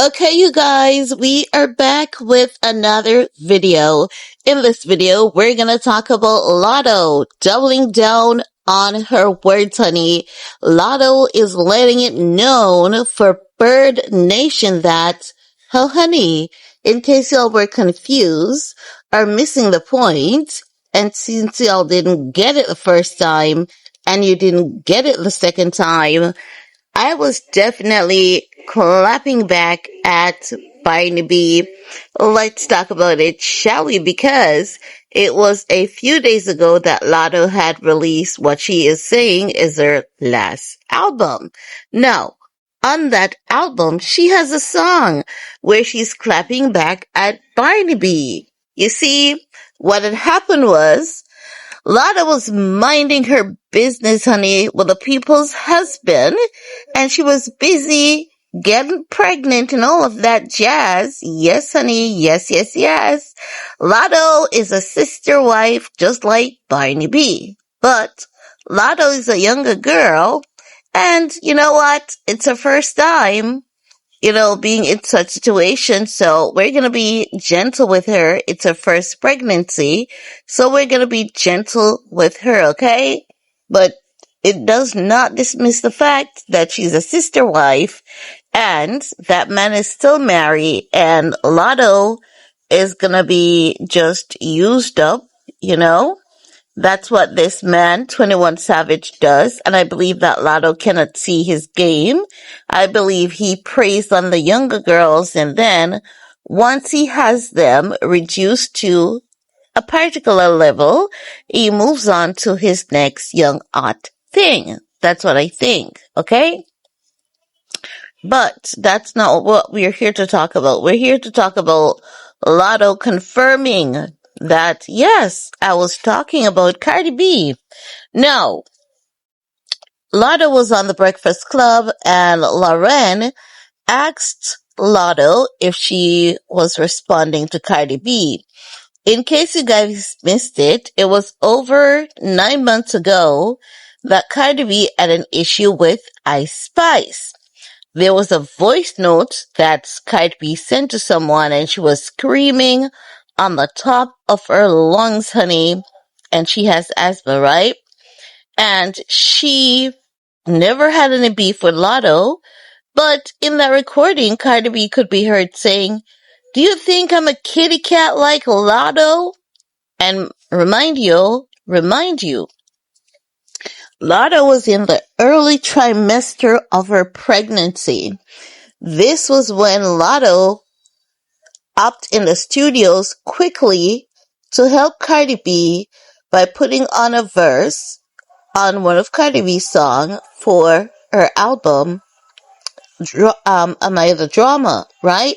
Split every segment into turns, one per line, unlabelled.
Okay, you guys, we are back with another video. In this video, we're gonna talk about Latto doubling down on her words, honey. Latto is letting it known for Bird Nation that, oh honey, in case y'all were confused or missing the point, and since y'all didn't get it the first time, and you didn't get it the second time, I was definitely clapping back at Barnaby. Let's talk about it, shall we? Because it was a few days ago that Latto had released what she is saying is her last album. Now, on that album, she has a song where she's clapping back at Barnaby. You see, what had happened was Lada was minding her business, honey, with the people's husband, and she was busy getting pregnant and all of that jazz. Yes, honey. Yes, yes, yes. Lotto is a sister wife just like Barney B. But Lotto is a younger girl, and you know what? It's her first time being in such situations. So we're going to be gentle with her. It's her first pregnancy. So we're going to be gentle with her. Okay. But it does not dismiss the fact that she's a sister wife and that man is still married and Lotto is going to be just used up, you know. That's what this man, 21 Savage, does. And I believe that Lotto cannot see his game. I believe he preys on the younger girls, and then once he has them reduced to a particular level, he moves on to his next young art thing. That's what I think. Okay? But that's not what we're here to talk about. We're here to talk about Lotto confirming that, yes, I was talking about CardiB. Now, Lotto was on the Breakfast Club and Lauren asked Lotto if she was responding to CardiB. In case you guys missed it, it was over 9 months ago that CardiB had an issue with Ice Spice. There was a voice note that CardiB sent to someone and she was screaming on the top of her lungs, honey. And she has asthma, right? And she never had any beef with Lotto. But in that recording, CardiB could be heard saying, "Do you think I'm a kitty cat like Lotto?" And remind you, Lotto was in the early trimester of her pregnancy. This was when Lotto hopped in the studios quickly to help CardiB by putting on a verse on one of CardiB's songs for her album, Am I the Drama, right?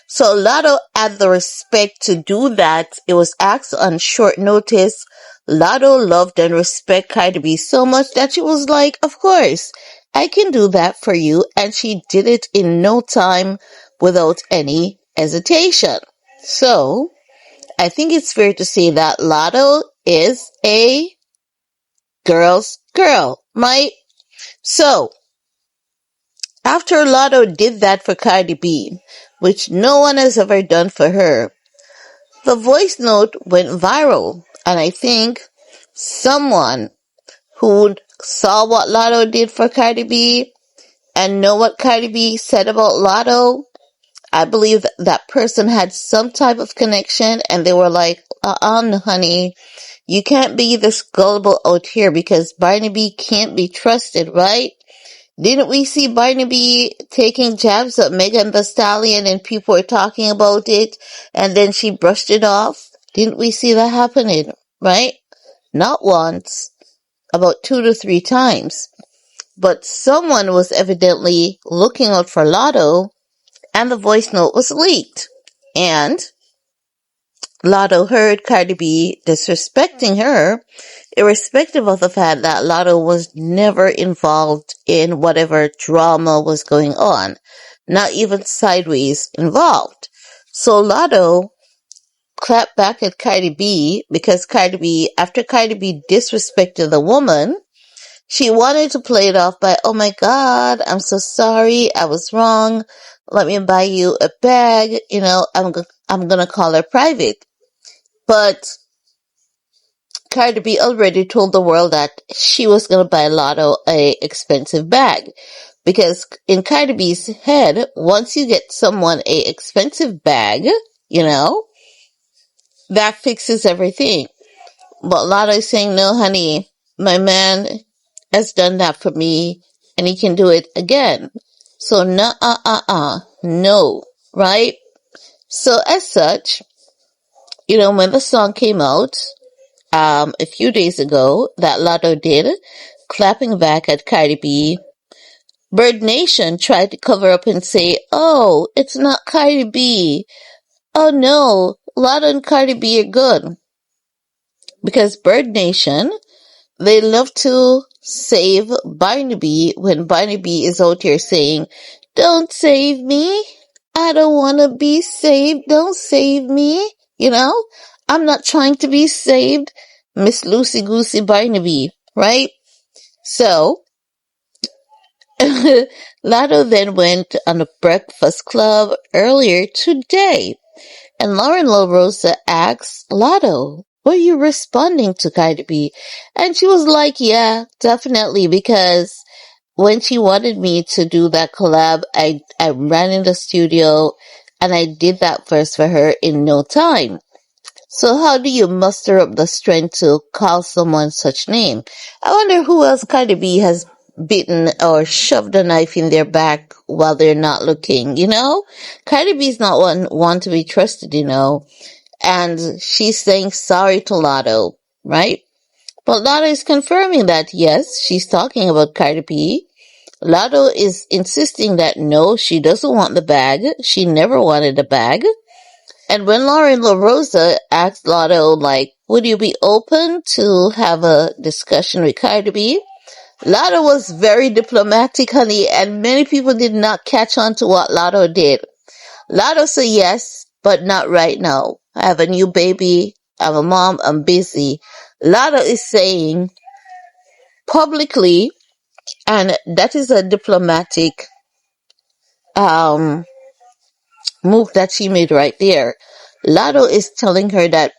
So Lotto had the respect to do that. It was asked on short notice. Lotto loved and respect CardiB so much that she was like, of course, I can do that for you. And she did it in no time without any hesitation. So I think it's fair to say that Lotto is a girl's girl, right? So after Lotto did that for CardiB, which no one has ever done for her, the voice note went viral. And I think someone who saw what Lotto did for CardiB and know what CardiB said about Lotto, I believe that person had some type of connection and they were like, honey, you can't be this gullible out here because Barnaby can't be trusted, right? Didn't we see Barnaby taking jabs at Megan Thee Stallion and people were talking about it and then she brushed it off? Didn't we see that happening, right? Not once, about 2 to 3 times. But someone was evidently looking out for Lotto and the voice note was leaked. And Lotto heard CardiB disrespecting her, irrespective of the fact that Lotto was never involved in whatever drama was going on, not even sideways involved. So Lotto clapped back at CardiB because after CardiB disrespected the woman, she wanted to play it off by, oh my God, I'm so sorry, I was wrong. let me buy you a bag, I'm gonna call her private. But CardiB already told the world that she was gonna buy Latto a expensive bag. Because in CardiB's head, once you get someone a expensive bag, that fixes everything. But Latto is saying, no, honey, my man has done that for me and he can do it again. So, no, right? So, as such, when the song came out, a few days ago, that Latto did, clapping back at CardiB, Bird Nation tried to cover up and say, oh, it's not CardiB. Oh no, Latto and CardiB are good. Because Bird Nation, they love to save Barnaby when Barnaby is out here saying, don't save me. I don't want to be saved. Don't save me. I'm not trying to be saved. Miss Lucy Goosey Barnaby, right? So, Latto then went on a breakfast club earlier today. And Lauren LaRosa asked Latto, were you responding to CardiB? And she was like, yeah, definitely, because when she wanted me to do that collab, I ran in the studio and I did that verse for her in no time. So how do you muster up the strength to call someone such name? I wonder who else CardiB has bitten or shoved a knife in their back while they're not looking, CardiB's not one to be trusted, and she's saying sorry to Latto, right? But Latto is confirming that, yes, she's talking about CardiB. Latto is insisting that no, she doesn't want the bag. She never wanted a bag. And when Lauren LaRosa asked Latto, would you be open to have a discussion with CardiB? Latto was very diplomatic, honey, and many people did not catch on to what Latto did. Latto said yes, but not right now. I have a new baby. I'm a mom. I'm busy. Latto is saying publicly, and that is a diplomatic move that she made right there. Latto is telling her that,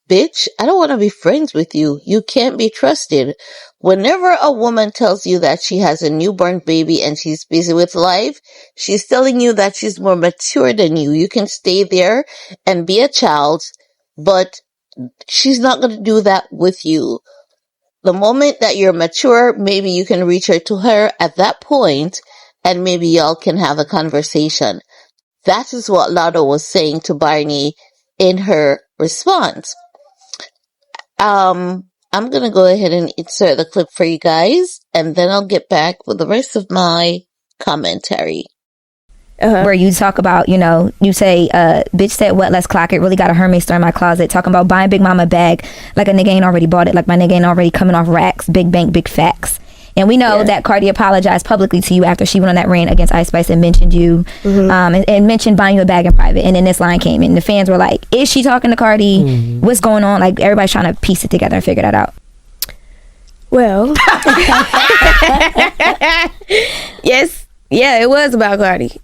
bitch, I don't want to be friends with you. You can't be trusted. Whenever a woman tells you that she has a newborn baby and she's busy with life, she's telling you that she's more mature than you. You can stay there and be a child, but she's not going to do that with you. The moment that you're mature, maybe you can reach her to her at that point and maybe y'all can have a conversation. That is what Latto was saying to Barney in her response. I'm going to go ahead and insert the clip for you guys, and then I'll get back with the rest of my commentary.
Where you talk about, you say, bitch said what, let's clock it, really got a Hermes store in my closet, talking about buying Big Mama bag like a nigga ain't already bought it, like my nigga ain't already coming off racks, big bank, big facts. And we know that Cardi apologized publicly to you after she went on that rant against Ice Spice and mentioned you, and mentioned buying you a bag in private. And then this line came in. The fans were like, is she talking to Cardi? What's going on? Like, everybody's trying to piece it together and figure that out.
Well, yes, yeah, it was about Cardi.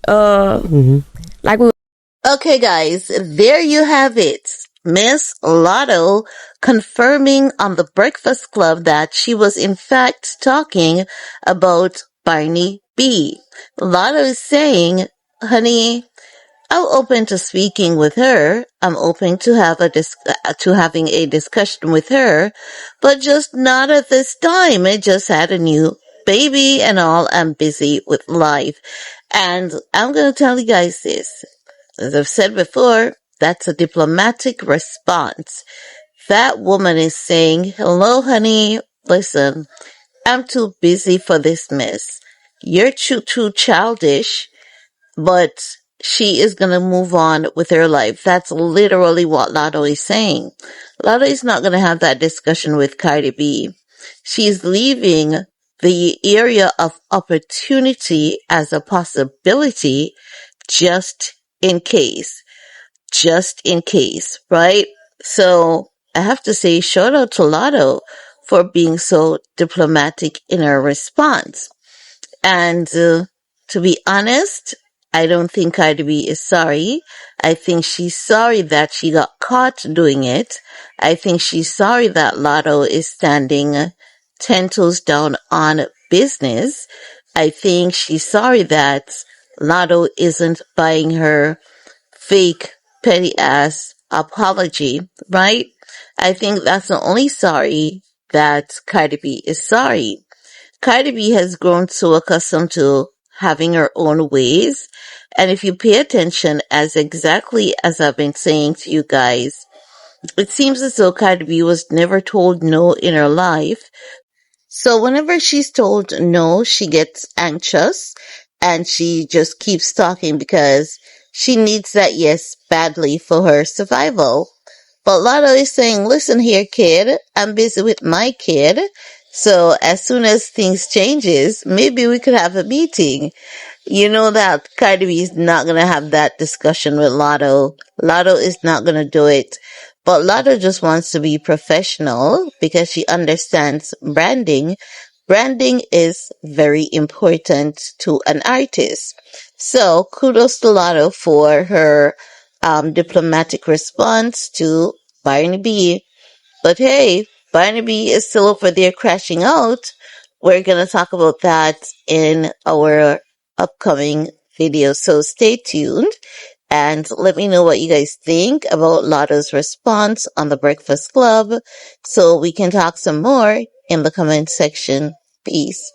Okay, guys, there you have it. Miss Latto confirming on the Breakfast Club that she was in fact talking about Barney B. Latto is saying, honey, I'm open to speaking with her. I'm open to having a discussion with her, but just not at this time. I just had a new baby and all. I'm busy with life. And I'm going to tell you guys this. As I've said before, that's a diplomatic response. That woman is saying, hello, honey. Listen, I'm too busy for this mess. You're too childish, but she is going to move on with her life. That's literally what Latto is saying. Latto is not going to have that discussion with CardiB. She's leaving the area of opportunity as a possibility just in case, right? So I have to say shout out to Latto for being so diplomatic in her response. And to be honest, I don't think CardiB is sorry. I think she's sorry that she got caught doing it. I think she's sorry that Latto is standing 10 toes down on business. I think she's sorry that Latto isn't buying her fake petty ass apology, right? I think that's the only sorry that CardiB is sorry. CardiB has grown so accustomed to having her own ways. And if you pay attention, as exactly as I've been saying to you guys, it seems as though CardiB was never told no in her life. So whenever she's told no, she gets anxious and she just keeps talking because she needs that yes badly for her survival. But Latto is saying, listen here, kid, I'm busy with my kid. So as soon as things changes, maybe we could have a meeting. You know that CardiB is not going to have that discussion with Latto. Latto is not going to do it. But Latto just wants to be professional because she understands branding. Branding is very important to an artist. So kudos to Latto for her diplomatic response to Barnaby. But hey, Barnaby is still over there crashing out. We're going to talk about that in our upcoming video. So stay tuned and let me know what you guys think about Latto's response on the Breakfast Club so we can talk some more in the comment section. Peace.